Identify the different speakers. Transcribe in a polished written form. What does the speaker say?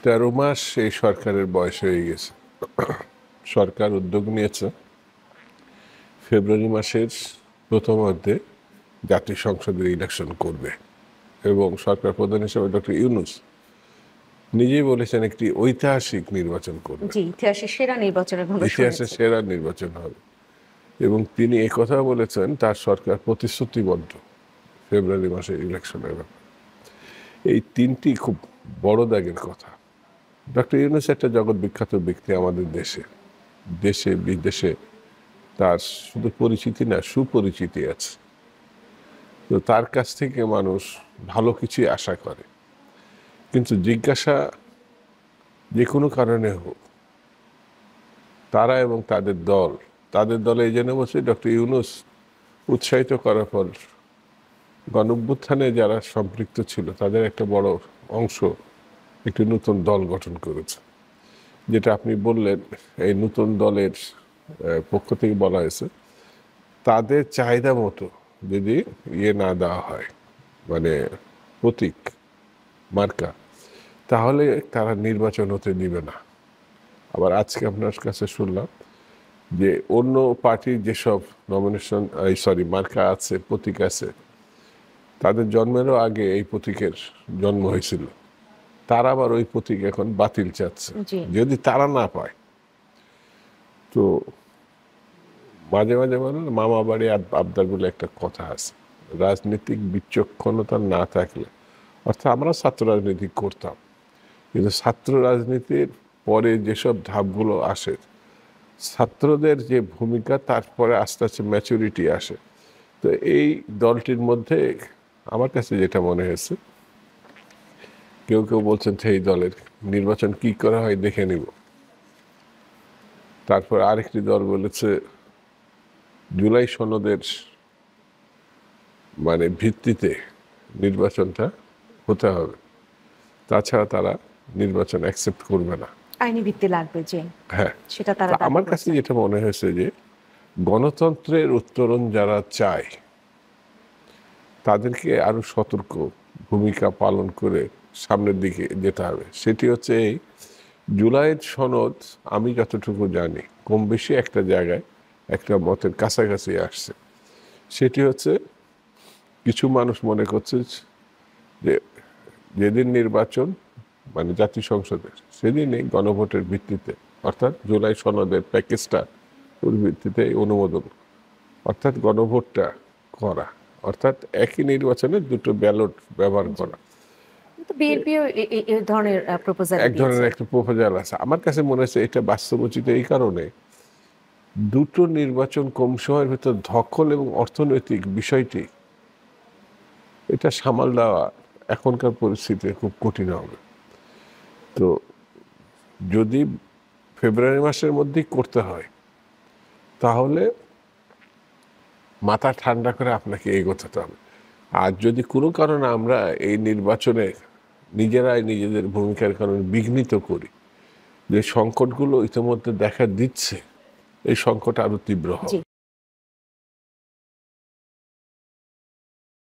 Speaker 1: 13 মাস এই সরকারের বয়স হয়ে গেছে। সরকার উদ্যোগ নিয়েছে ফেব্রুয়ারি মাসের প্রথমার্ধে জাতীয় সংসদের ইলেকশন করবে এবং সরকার প্রধান হিসেবে ডক্টর ইউনূস নিজেই বলেছেন একটি ঐতিহাসিক নির্বাচন করবে,
Speaker 2: জি, ইতিহাসের সেরা নির্বাচনের ভাবে
Speaker 1: ইতিহাসের সেরা নির্বাচন হবে। এবং তিনি একথা বলেছেন তার সরকার প্রতিশ্রুতিবদ্ধ ফেব্রুয়ারি মাসে ইলেকশনের ব্যাপারে। এই তিনটি খুব বড় দাগের কথা। ডক্টর ইউনূস একটা জগৎ বিখ্যাত ব্যক্তি আমাদের দেশে, দেশে বিদেশে তার শুধু পরিচিতি না, সুপরিচিতি আছে। তো তার কাছ থেকে মানুষ ভালো কিছুই আশা করে, কিন্তু জিজ্ঞাসা যে কোনো কারণে হোক, তারা এবং তাদের দলে এই জন্য বলছে ডক্টর ইউনূস উৎসাহিত করার পর গণঅভ্যুত্থানে যারা সম্পৃক্ত ছিল তাদের একটা বড় অংশ একটি নতুন দল গঠন করেছে। যেটা আপনি বললেন, এই নতুন দলের পক্ষ থেকে বলা হয়েছে তাদের চাহিদা মতো যদি না দেওয়া হয়, মানে প্রতীক মার্কা, তাহলে তারা নির্বাচন হতে দিবে না। আবার আজকে আপনার কাছে শুনলাম যে অন্য পার্টির যেসব মার্কা আছে, প্রতীক আছে, তাদের জন্মেরও আগে এই প্রতীকের জন্ম হয়েছিল, তারা আবার ওই প্রতীক এখন বাতিল চাচ্ছে যদি তারা না পায়। তো মাঝে মাঝে বলেন মামা বাড়ি আবদার বলে একটা কথা আছে, রাজনৈতিক বিচক্ষণতা না থাকলে, অর্থাৎ আমরা ছাত্র রাজনীতি করতাম, কিন্তু ছাত্র রাজনীতির পরে যেসব ধাপগুলো আসে, ছাত্রদের যে ভূমিকা, তারপরে আস্তে আস্তে ম্যাচুরিটি আসে। তো এই দলটির মধ্যে আমার কাছে যেটা মনে হয়েছে, কেউ কেউ বলছেন এই দলের নির্বাচন কি করা হয় দেখে নিব। তারপর আরেকটি দল বলেছে জুলাই সনদের ভিত্তিতে নির্বাচনটা হতে হবে, তাছাড়া তারা নির্বাচন অ্যাকসেপ্ট করবে না,
Speaker 2: আইনি ভিত্তি লাগবে। যে
Speaker 1: হ্যাঁ,
Speaker 2: সেটা তারা
Speaker 1: আমার কাছে যেটা মনে হয়েছে যে গণতন্ত্রের উত্তরণ যারা চায় তাদেরকে আরো সতর্ক ভূমিকা পালন করে সামনের দিকে যেতে হবে। সেটি হচ্ছে এই জুলাইয়ের সনদ, আমি যতটুকু জানি কম বেশি একটা জায়গায় একটা মতের কাছাকাছি আসছে। সেটি হচ্ছে কিছু মানুষ মনে করছে যে যেদিন নির্বাচন জাতীয় সংসদের, সেদিনই গণভোটের ভিত্তিতে, অর্থাৎ জুলাই সনদের প্যাকেজটা ওর ভিত্তিতে অনুমোদন, অর্থাৎ গণভোটটা করা, অর্থাৎ একই নির্বাচনে দুটো ব্যালট ব্যবহার করা।
Speaker 2: বিএনপিও এই ধরনের প্রপোজাল,
Speaker 1: এক ধরনের একটা প্রপোজাল আছে। আমার কাছে মনে হচ্ছে এটা বাস্তবোচিত এই কারণে, দুটো নির্বাচন কম সময়ের ভিতর দখল এবং অর্থনৈতিক বিষয়টি এটা সামাল দেওয়া এখনকার পরিস্থিতিতে খুব কঠিন হবে। তো যদি ফেব্রুয়ারি মাসের মধ্যেই করতে হয়, তাহলে মাথা ঠান্ডা করে আপনাকে এগোতে হবে। আর যদি কোনো কারণে আমরা এই নির্বাচনে নিজেরাই নিজেদের ভূমিকার কারণে বিঘ্নিত করি, যে সংকটগুলো ইতিমধ্যে দেখা দিচ্ছে, এই সংকট আরো তীব্র হবে।